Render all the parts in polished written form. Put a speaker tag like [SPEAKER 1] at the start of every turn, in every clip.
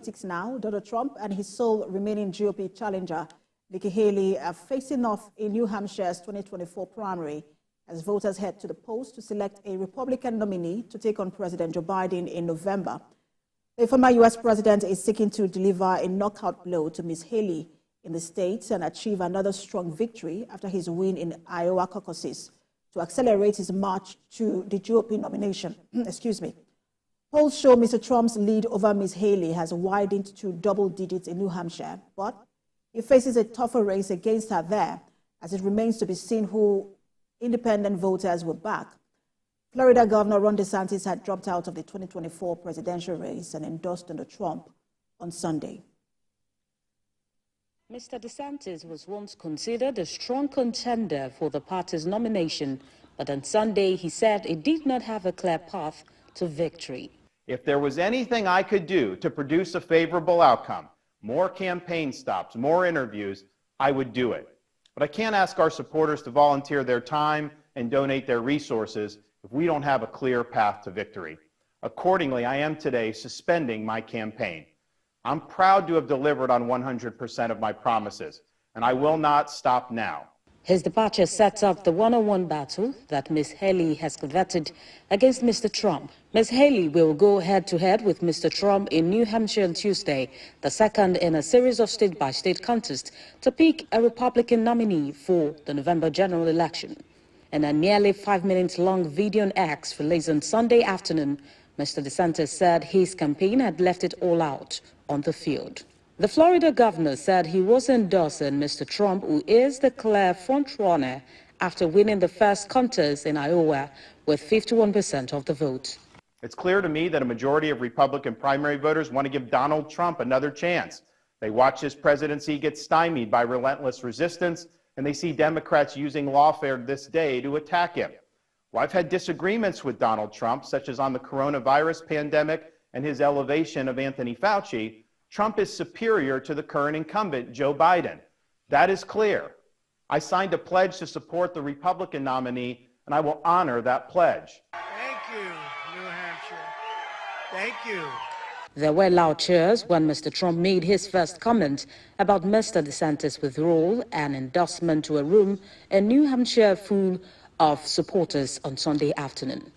[SPEAKER 1] politics now. Donald Trump and his sole remaining GOP challenger, Nikki Haley, are facing off in New Hampshire's 2024 primary as voters head to the polls to select a Republican nominee to take on President Joe Biden in November. The former U.S. president is seeking to deliver a knockout blow to Ms. Haley in the state and achieve another strong victory after his win in Iowa caucuses to accelerate his march to the GOP nomination. Polls show Mr. Trump's lead over Ms. Haley has widened to double digits in New Hampshire, but he faces a tougher race against her there, as it remains to be seen who independent voters will back. Florida Governor Ron DeSantis had dropped out of the 2024 presidential race and endorsed Donald Trump on Sunday.
[SPEAKER 2] Mr. DeSantis was once considered a strong contender for the party's nomination, but on Sunday he said it did not have a clear path to victory.
[SPEAKER 3] If there was anything I could do to produce a favorable outcome, more campaign stops, more interviews, I would do it. But I can't ask our supporters to volunteer their time and donate their resources if we don't have a clear path to victory. Accordingly, I am today suspending my campaign. I'm proud to have delivered on 100% of my promises, and I will not stop now.
[SPEAKER 2] His departure sets up the one-on-one battle that Ms. Haley has coveted against Mr. Trump. Ms. Haley will go head-to-head with Mr. Trump in New Hampshire on Tuesday, the second in a series of state-by-state contests to pick a Republican nominee for the November general election. In a nearly 5-minute-long video on X released on Sunday afternoon, Mr. DeSantis said his campaign had left it all out on the field. The Florida governor said he was endorsing Mr. Trump, who is the clear frontrunner after winning the first contest in Iowa with 51% of the vote.
[SPEAKER 3] It's clear to me that a majority of Republican primary voters want to give Donald Trump another chance. They watch his presidency get stymied by relentless resistance, and they see Democrats using lawfare this day to attack him. Well, I've had disagreements with Donald Trump, such as on the coronavirus pandemic and his elevation of Anthony Fauci. Trump is superior to the current incumbent, Joe Biden. That is clear. I signed a pledge to support the Republican nominee, and I will honor that pledge.
[SPEAKER 4] Thank you, New Hampshire. Thank you.
[SPEAKER 2] There were loud cheers when Mr. Trump made his first comment about Mr. DeSantis' withdrawal and endorsement to a room in New Hampshire full of supporters on Sunday afternoon.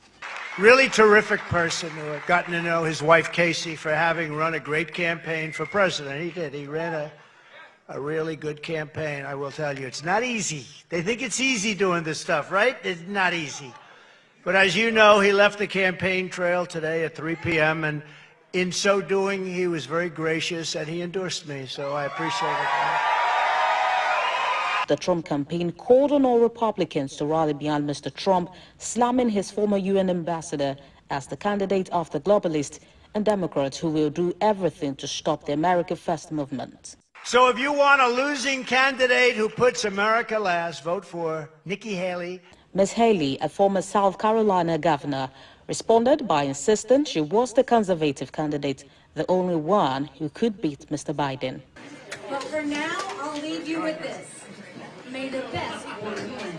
[SPEAKER 4] Really terrific person who I've gotten to know his wife, Casey, for having run a great campaign for president. He did. He ran a really good campaign, I will tell you. It's not easy. They think it's easy doing this stuff, right? It's not easy. But as you know, he left the campaign trail today at 3 p.m., and in so doing, he was very gracious, and he endorsed me, so I appreciate it.
[SPEAKER 2] The Trump campaign called on all Republicans to rally behind Mr. Trump, slamming his former UN ambassador as the candidate of the globalists and Democrats who will do everything to stop the America First movement.
[SPEAKER 4] So if you want a losing candidate who puts America last, vote for Nikki Haley.
[SPEAKER 2] Ms. Haley, a former South Carolina governor, responded by insisting she was the conservative candidate, the only one who could beat Mr. Biden.
[SPEAKER 5] But for now, I'll leave you with this. May the best one win.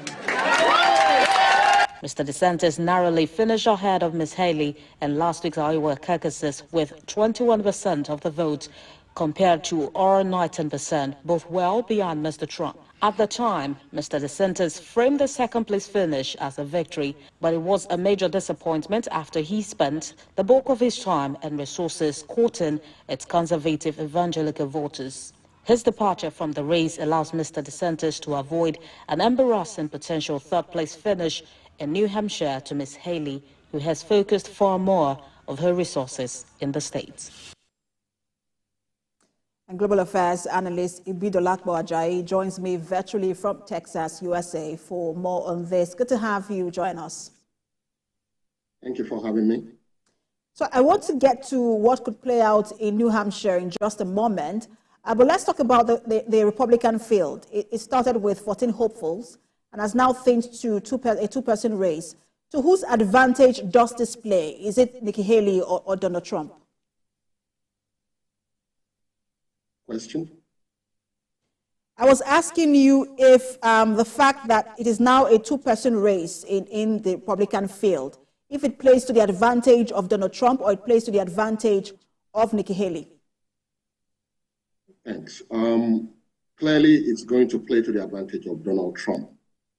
[SPEAKER 2] Mr. DeSantis narrowly finished ahead of Ms. Haley in last week's Iowa caucuses with 21% of the vote compared to our 19%, both well beyond Mr. Trump. At the time, Mr. DeSantis framed the second-place finish as a victory, but it was a major disappointment after he spent the bulk of his time and resources courting its conservative evangelical voters. His departure from the race allows Mr. DeSantis to avoid an embarrassing potential third-place finish in New Hampshire to Ms. Haley, who has focused far more of her resources in the states.
[SPEAKER 1] And global affairs analyst Ibidolakbo Ajayi joins me virtually from Texas, USA, for more on this. Good to have you join us.
[SPEAKER 6] Thank you for having me.
[SPEAKER 1] So I want to get to what could play out in New Hampshire in just a moment. But let's talk about the Republican field. It started with 14 hopefuls and has now thinned to a two-person race. To whose advantage does this play? Is it Nikki Haley or Donald Trump?
[SPEAKER 6] Question?
[SPEAKER 1] I was asking you if the fact that it is now a two-person race in the Republican field, if it plays to the advantage of Donald Trump or it plays to the advantage of Nikki Haley.
[SPEAKER 6] Thanks. Clearly, it's going to play to the advantage of Donald Trump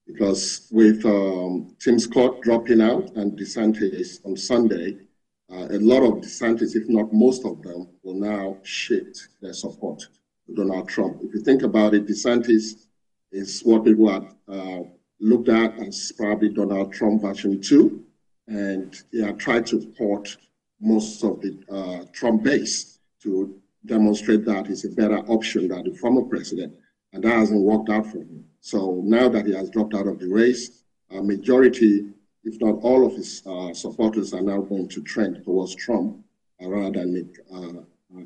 [SPEAKER 6] because with Tim Scott dropping out and DeSantis on Sunday, a lot of DeSantis, if not most of them, will now shift their support to Donald Trump. If you think about it, DeSantis is what people have looked at as probably Donald Trump version 2, and they have tried to port most of the Trump base to demonstrate that he's a better option than the former president, and that hasn't worked out for him. So now that he has dropped out of the race, a majority, if not all of his supporters are now going to trend towards Trump rather than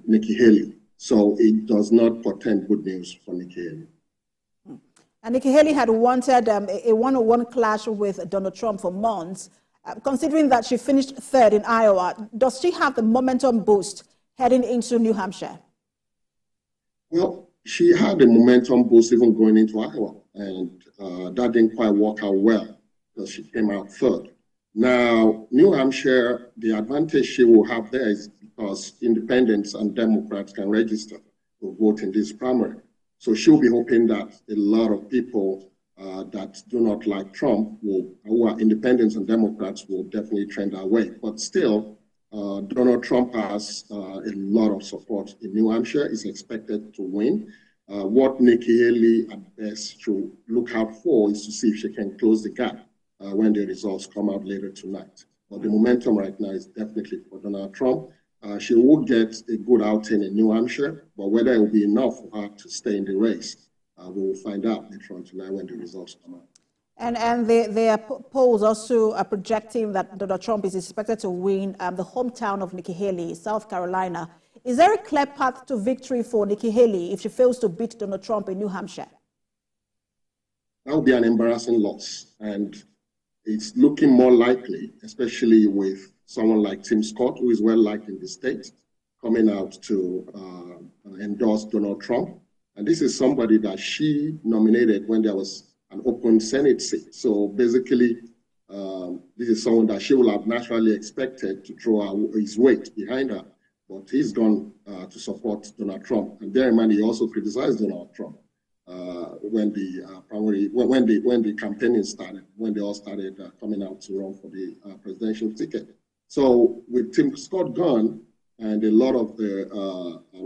[SPEAKER 6] Nikki Haley. So it does not portend good news for Nikki Haley.
[SPEAKER 1] And Nikki Haley had wanted a one-on-one clash with Donald Trump for months. Considering that she finished third in Iowa, does she have the momentum boost heading into New Hampshire? Well,
[SPEAKER 6] she had a momentum boost even going into Iowa, and that didn't quite work out well because she came out third. Now, New Hampshire, the advantage she will have there is because independents and Democrats can register to vote in this primary. So she'll be hoping that a lot of people that do not like Trump, who are independents and Democrats, will definitely trend our way. But still, Donald Trump has a lot of support in New Hampshire. Is expected to win. What Nikki Haley at best should look out for is to see if she can close the gap when the results come out later tonight. But the momentum right now is definitely for Donald Trump. She will get a good outing in New Hampshire, but whether it will be enough for her to stay in the race, we will find out later on tonight when the results come out.
[SPEAKER 1] And their polls also are projecting that Donald Trump is expected to win the hometown of Nikki Haley, South Carolina. Is there a clear path to victory for Nikki Haley if she fails to beat Donald Trump in New Hampshire?
[SPEAKER 6] That would be an embarrassing loss. And it's looking more likely, especially with someone like Tim Scott, who is well liked in the state, coming out to endorse Donald Trump. And this is somebody that she nominated when there was an open Senate seat. So basically, this is someone that she will have naturally expected to draw his weight behind her. But he's gone to support Donald Trump. And bear in mind, he also criticized Donald Trump when the campaigning started, when they all started coming out to run for the presidential ticket. So with Tim Scott gone and a lot of the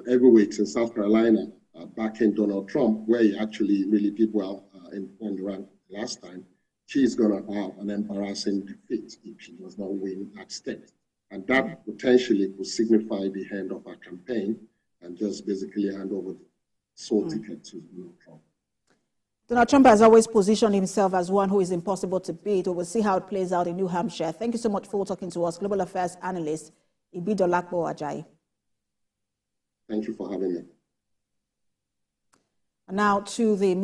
[SPEAKER 6] heavyweights in South Carolina backing Donald Trump, where he actually really did well when he ran last time, she's going to have an embarrassing defeat if she does not win that state. And that potentially could signify the end of her campaign and just basically hand over the sole ticket to Donald Trump.
[SPEAKER 1] Donald Trump has always positioned himself as one who is impossible to beat. We'll see how it plays out in New Hampshire. Thank you so much for talking to us, Global Affairs Analyst Ibidolakbo Ajayi.
[SPEAKER 6] Thank you for having me.
[SPEAKER 1] Now to the